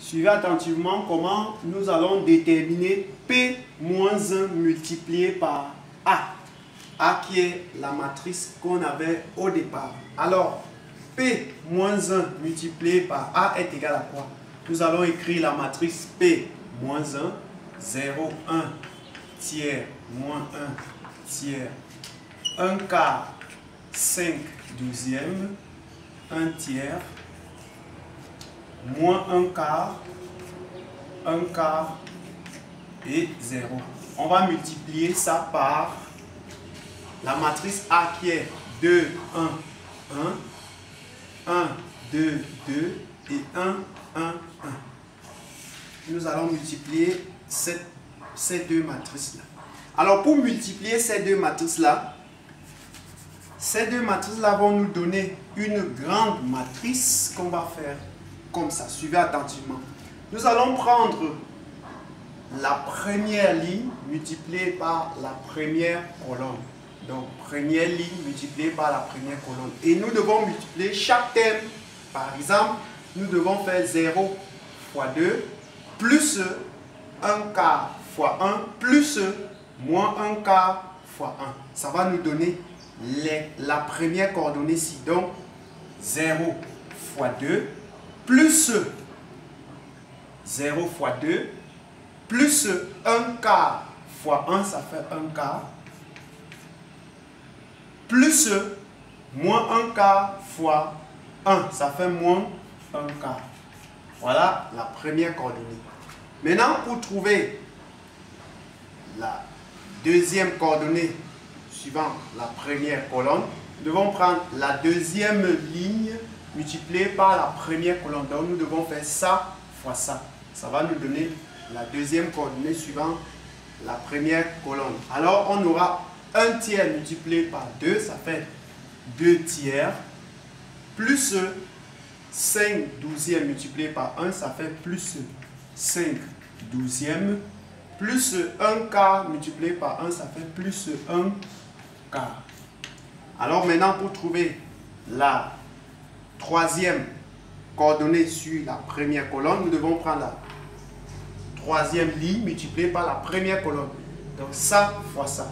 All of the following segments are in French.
Suivez attentivement comment nous allons déterminer P-1 multiplié par A. A qui est la matrice qu'on avait au départ. Alors, P-1 multiplié par A est égal à quoi? Nous allons écrire la matrice P-1, 0, 1, tiers, moins 1, tiers, 1 quart, 5 douzièmes, 1 tiers, moins 1 quart et 0. On va multiplier ça par la matrice A qui est 2, 1, 1, 1, 2, 2 et 1, 1, 1. Nous allons multiplier ces deux matrices-là. Alors pour multiplier ces deux matrices-là vont nous donner une grande matrice qu'on va faire comme ça. Suivez attentivement. Nous allons prendre la première ligne multipliée par la première colonne. Donc, première ligne multipliée par la première colonne. Et nous devons multiplier chaque terme. Par exemple, nous devons faire 0 fois 2 plus 1 quart fois 1 plus moins 1 quart fois 1. Ça va nous donner la première coordonnée ici. Donc, 0 fois 2 plus 0 fois 2 plus 1 quart fois 1, ça fait 1 quart, plus moins 1 quart fois 1, ça fait moins 1 quart. Voilà la première coordonnée. Maintenant, pour trouver la deuxième coordonnée suivant la première colonne, nous devons prendre la deuxième ligne multipliée par la première colonne. Donc, nous devons faire ça fois ça. Ça va nous donner la deuxième coordonnée suivant la première colonne. Alors, on aura 1 tiers multiplié par 2, ça fait 2 tiers, plus 5 douzièmes multiplié par 1, ça fait plus 5 douzièmes, plus 1 quart multiplié par 1, ça fait plus 1 quart. Alors maintenant, pour trouver la troisième coordonnée sur la première colonne, nous devons prendre la troisième ligne multipliée par la première colonne. Donc ça fois ça.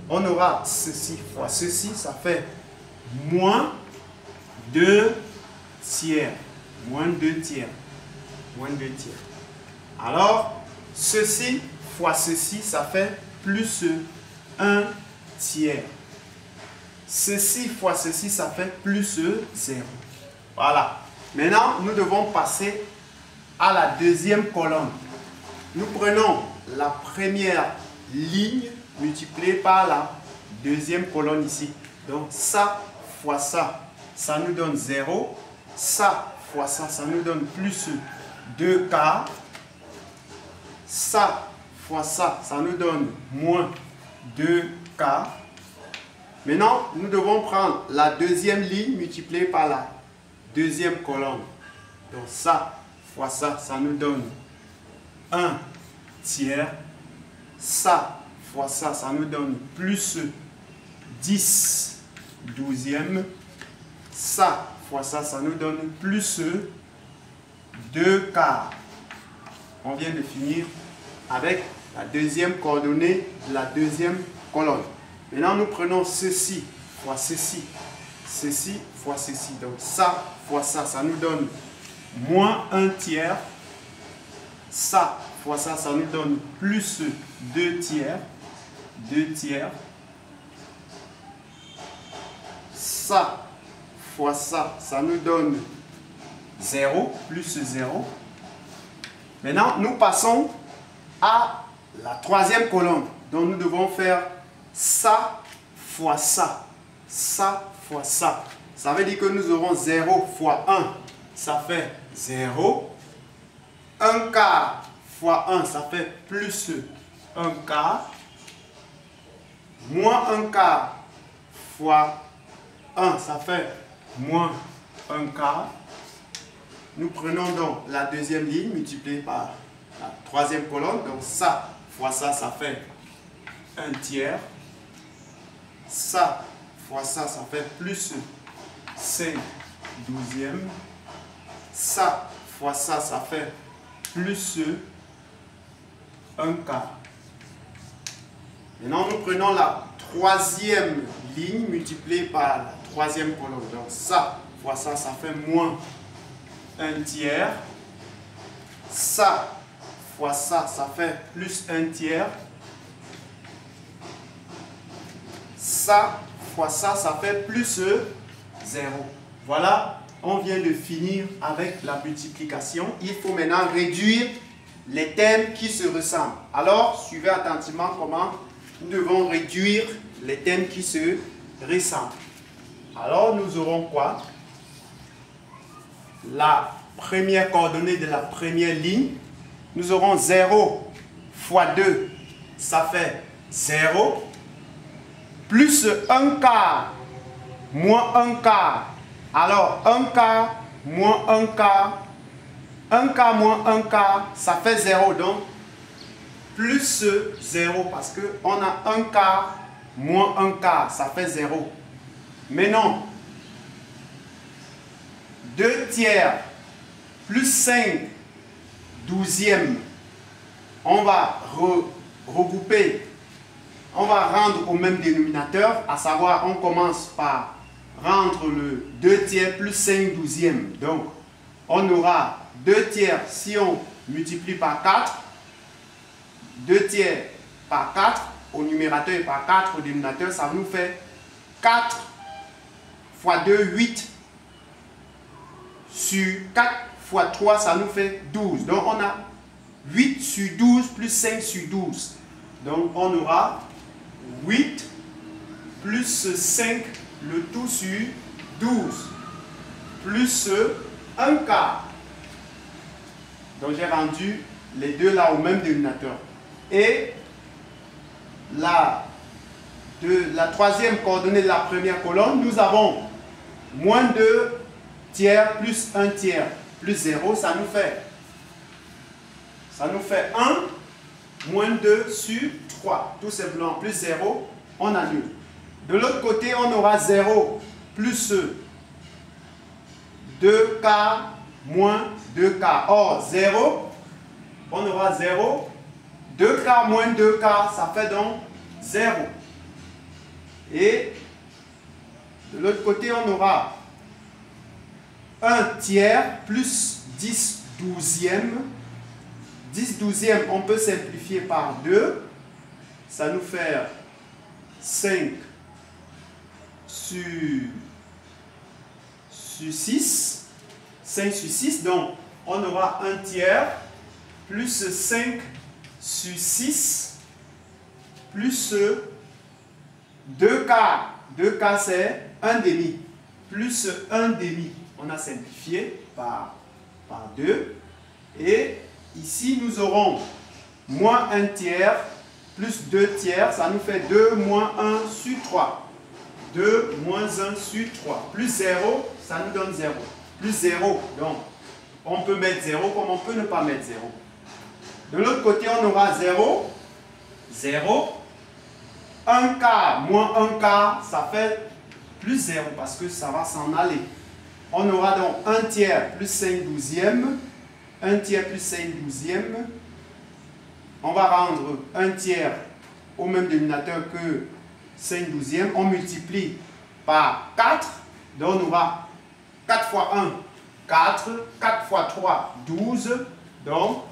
On aura ceci fois ceci, ça fait moins 2 tiers. Moins 2 tiers. Moins 2 tiers. Alors, ceci fois ceci, ça fait plus 1 tiers. Ceci fois ceci, ça fait plus 0. Voilà. Maintenant, nous devons passer à la deuxième colonne. Nous prenons la première ligne multipliée par la deuxième colonne ici. Donc, ça fois ça, ça nous donne 0. Ça fois ça, ça nous donne plus 2 quarts. Ça fois ça, ça nous donne moins 2 quarts. Maintenant, nous devons prendre la deuxième ligne multipliée par la deuxième colonne. Donc, ça fois ça, ça nous donne 1 tiers. Ça fois ça, ça nous donne plus 10 douzièmes. Ça fois ça, ça nous donne plus 2 quarts. On vient de finir avec la deuxième coordonnée de la deuxième colonne. Maintenant, nous prenons ceci fois ceci. Ceci fois ceci. Donc, ça fois ça, ça nous donne moins 1 tiers. Ça fois ça, ça nous donne plus 2 tiers. 2 tiers. Ça fois ça, ça nous donne 0, plus 0. Maintenant, nous passons à la troisième colonne. Donc, nous devons faire ça fois ça. Ça fois ça. Ça veut dire que nous aurons 0 fois 1. Ça fait 0. 1 quart fois 1, ça fait plus 1 quart. Moins 1 quart fois 1, ça fait moins 1 quart. Nous prenons donc la deuxième ligne multipliée par la troisième colonne. Donc ça fois ça, ça fait 1 tiers. Ça fois ça, ça fait plus 5 douzièmes. Ça fois ça, ça fait plus un quart. Maintenant, nous prenons la troisième ligne multipliée par la troisième colonne. Donc ça fois ça, ça fait moins un tiers. Ça fois ça, ça fait plus un tiers. Ça fois ça, ça fait plus 0. Voilà, on vient de finir avec la multiplication. Il faut maintenant réduire les termes qui se ressemblent. Alors, suivez attentivement comment nous devons réduire les termes qui se ressemblent. Alors, nous aurons quoi? La première coordonnée de la première ligne. Nous aurons 0 fois 2, ça fait 0. Plus un quart, moins un quart. Alors, un quart, moins un quart. Un quart moins un quart, ça fait 0. Donc, plus 0 parce qu'on a un quart moins un quart, ça fait 0. Maintenant, 2 tiers plus 5 douzièmes, on va regrouper, on va rendre au même dénominateur, à savoir on commence par rendre le 2 tiers plus 5 douzièmes. Donc, on aura 2 tiers si on multiplie par 4, 2 tiers par 4 au numérateur et par 4 au dénominateur, ça nous fait 4 fois 2, 8 sur 4 fois 3, ça nous fait 12. Donc, on a 8 sur 12 plus 5 sur 12. Donc, on aura 8 plus 5, le tout sur 12, plus 1 quart. Donc, j'ai rendu les deux là au même dénominateur. Et la troisième coordonnée de la première colonne, nous avons moins 2 tiers plus 1 tiers plus 0, ça nous fait 1 moins 2 sur 3. Tout simplement, plus 0, on annule. De l'autre côté, on aura 0 plus 2 quarts moins 2 quarts. Or, 0, on aura 0. 2 quarts moins 2 quarts, ça fait donc 0. Et de l'autre côté, on aura 1 tiers plus 10 douzièmes. 10 douzièmes, on peut simplifier par 2. Ça nous fait 5 sur 6. 5 sur 6. Donc, on aura 1 tiers plus 5 sur 6 plus 2 quarts. 2 quarts, c'est 1 demi. Plus 1 demi. On a simplifié par 2. Et ici, nous aurons moins 1 tiers plus 2 tiers. Ça nous fait 2 moins 1 sur 3. 2 moins 1 sur 3. Plus 0, ça nous donne 0. Plus 0, donc on peut mettre 0 comme on peut ne pas mettre 0. De l'autre côté, on aura 0. 0. 1 quart moins 1 quart, ça fait plus 0 parce que ça va s'en aller. On aura donc 1 tiers plus 5 douzièmes. 1 tiers plus 5 douzièmes. On va rendre 1 tiers au même dénominateur que 5 douzièmes. On multiplie par 4. Donc on aura 4 fois 1, 4. 4 fois 3, 12. Donc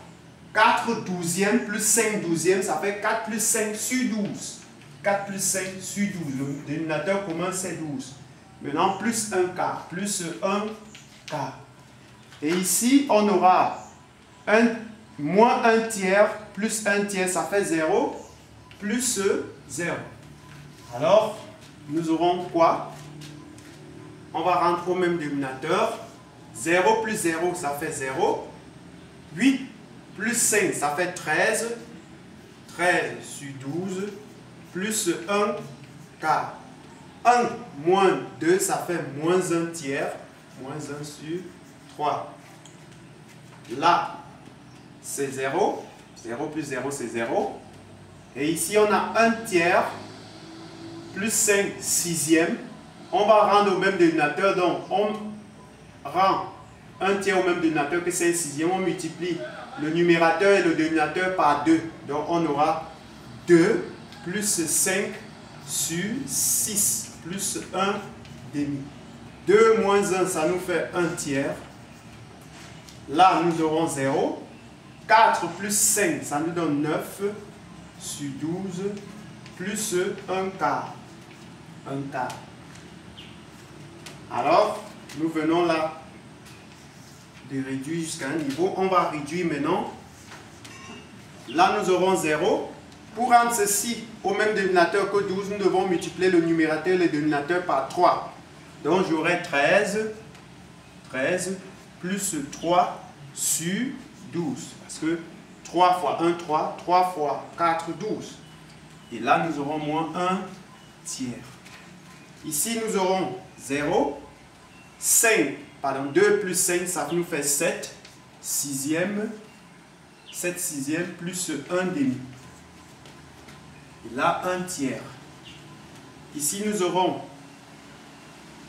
4 douzièmes plus 5 douzièmes, ça fait 4 plus 5 sur 12. 4 plus 5 sur 12. Le dénominateur commun, c'est 12. Maintenant, plus 1 quart. Plus 1 quart. Et ici, on aura moins 1 tiers plus 1 tiers, ça fait 0. Plus 0. Alors, nous aurons quoi? On va rentrer au même dénominateur. 0 plus 0, ça fait 0. 8 plus 5, ça fait 13. 13 sur 12. Plus 1 quart. 1 moins 2, ça fait moins 1 tiers. Moins 1 sur 3. Là, c'est 0. 0 plus 0, c'est 0. Et ici, on a 1 tiers plus 5 sixièmes. On va rendre au même dénominateur. Donc, on rend un tiers au même dénominateur que 5 sixièmes, on multiplie le numérateur et le dénominateur par 2. Donc on aura 2 plus 5 sur 6 plus 1 demi. 2 moins 1, ça nous fait 1 tiers. Là, nous aurons 0. 4 plus 5, ça nous donne 9 sur 12 plus 1 quart. 1 quart. Alors, nous venons là de réduire jusqu'à un niveau. On va réduire maintenant. Là, nous aurons 0. Pour rendre ceci au même dénominateur que 12, nous devons multiplier le numérateur et le dénominateur par 3. Donc, j'aurai 13 plus 3 sur 12. Parce que 3 fois 1, 3. 3 fois 4, 12. Et là, nous aurons moins 1 tiers. Ici, nous aurons 0. 2 plus 5, ça nous fait 7 sixièmes. 7 sixièmes plus 1 demi. Et là, 1 tiers. Ici, nous aurons...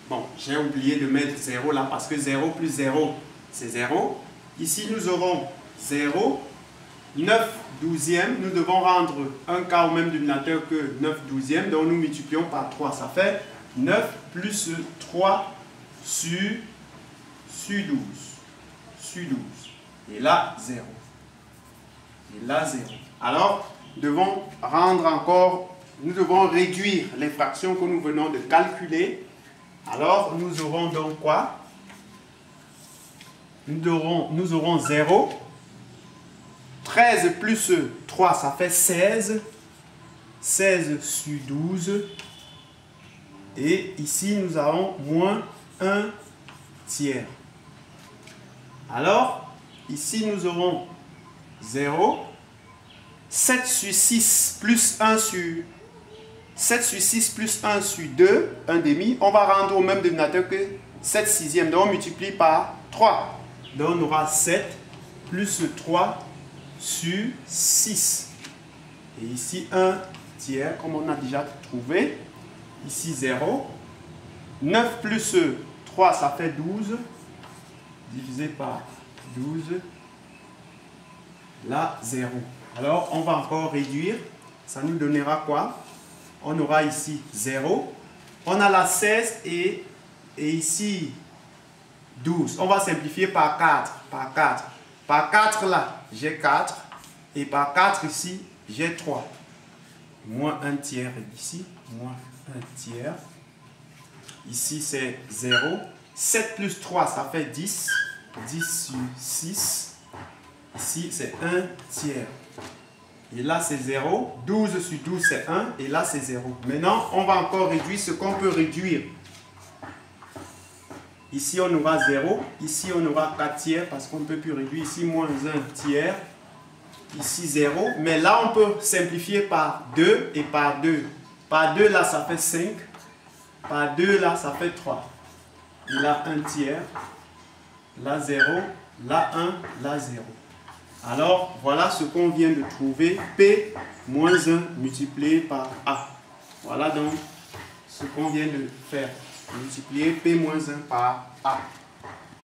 Bon, j'ai oublié de mettre 0 là parce que 0 plus 0, c'est 0. Ici, nous aurons 0. 9 douzièmes, nous devons rendre un quart au même dénominateur que 9 douzièmes. Donc, nous multiplions par 3. Ça fait 9 plus 3 sur 12. Sur 12. Et là, 0. Et là, 0. Alors, nous devons rendre encore, nous devons réduire les fractions que nous venons de calculer. Alors, nous aurons donc quoi? Nous aurons 0. 13 plus 3, ça fait 16. 16 sur 12. Et ici, nous avons moins 1 tiers. Alors, ici, nous aurons 0. 7 sur 6 plus 1 sur... 7 sur 6 plus 1 sur 2, 1 demi. On va rendre au même dénominateur que 7 sixièmes. Donc, on multiplie par 3. Donc, on aura 7 plus 3 sur 6. Et ici, 1 tiers, comme on a déjà trouvé. Ici, 0. 9 plus 3, ça fait 12. Divisé par 12. Là, 0. Alors, on va encore réduire. Ça nous donnera quoi? On aura ici 0. On a là 16 et ici 12. On va simplifier par 4. Par 4. Par 4 là, j'ai 4. Et par 4 ici, j'ai 3. Moins 1 tiers ici. Moins 1 tiers. Ici, c'est 0. 7 plus 3, ça fait 10. 10 sur 6. Ici, c'est 1 tiers. Et là, c'est 0. 12 sur 12, c'est 1. Et là, c'est 0. Maintenant, on va encore réduire ce qu'on peut réduire. Ici, on aura 0. Ici, on aura 4 tiers parce qu'on ne peut plus réduire. Ici, moins 1 tiers. Ici, 0. Mais là, on peut simplifier par 2 et par 2. Par 2, là, ça fait 5. Par 2, là, ça fait 3. Et là, 1 tiers. Là, 0. Là, 1. Là, 0. Alors, voilà ce qu'on vient de trouver. P moins 1 multiplié par A. Voilà donc ce qu'on vient de faire. Multiplier P moins 1 par A.